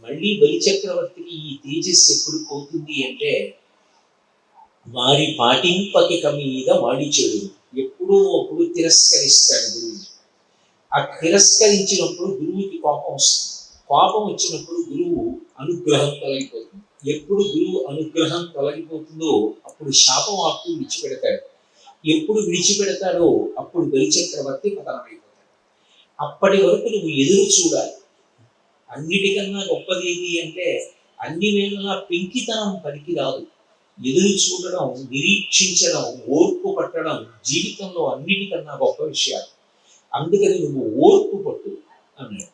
మళ్ళీ బలిచక్రవర్తికి ఈ తేజస్సు ఎప్పుడు పోతుంది అంటే వారి పాటింపకిక మీద వాడి చెడు ఎప్పుడూ అప్పుడు తిరస్కరిస్తాడు గురువు. ఆ తిరస్కరించినప్పుడు గురువుకి కోపం వస్తుంది. కోపం వచ్చినప్పుడు గురువు అనుగ్రహం తొలగిపోతుంది. ఎప్పుడు గురువు అనుగ్రహం తొలగిపోతుందో అప్పుడు శాపవాక్కు విడిచిపెడతాడు. ఎప్పుడు విడిచిపెడతాడో అప్పుడు బలిచక్రవర్తి పతనమైపోతాడు. అప్పటి వరకు నువ్వు ఎదురు చూడాలి. అన్నిటికన్నా గొప్పది ఏది అంటే అన్ని వేళలా పెంకితనం పనికి రాదు. ఎదురు చూడడం, నిరీక్షించడం, ఓర్పు పట్టడం జీవితంలో అన్నిటికన్నా గొప్ప విషయాలు. అందుకని నువ్వు ఓర్పు పట్టు అన్నాడు.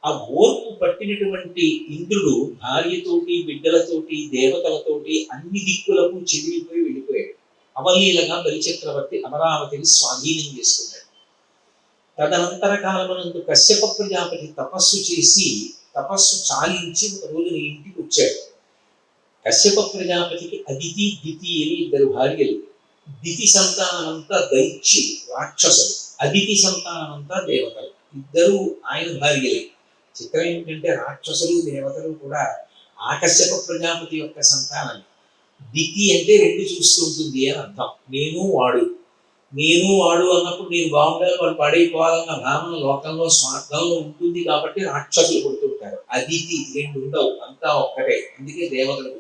ఆ ఓర్పు పట్టినటువంటి ఇంద్రుడు భార్యతోటి, బిడ్డలతోటి, దేవతలతోటి అన్ని దిక్కులకు చెదిరిపోయి వెళ్ళిపోయాడు. అవలీలగా బలిచక్రవర్తి అమరావతిని స్వాధీనం చేసుకున్నాడు. తదనంతర కాలమునందు కశ్యప ప్రజాపతి తపస్సు చేసి తపస్సు చాలించి ఒక రోజున ఇంటికి వచ్చాడు. కశ్యప ప్రజాపతికి అదితి, దితి అని ఇద్దరు భార్యలు. దితి సంతానమంతా దైత్యులు, రాక్షసులు. అదితి సంతానమంతా దేవతలు. ఇద్దరు ఆయన భార్యలే. చిత్రం ఏమిటంటే రాక్షసులు దేవతలు కూడా ఆ కశ్యప ప్రజాపతి యొక్క సంతానం. దితి అంటే రెండు చూస్తూ ఉంటుంది అని అర్థం. నేను వాడు అన్నప్పుడు నేను బాగుండాలి, వాడు పాడైపోవాలన్న భావన లోకంలో స్వార్థంలో ఉంటుంది కాబట్టి రాక్షసులు కొడుతుంటారు. అదితి రెండు ఉండవు, అంతా ఒక్కటే. అందుకే దేవతలు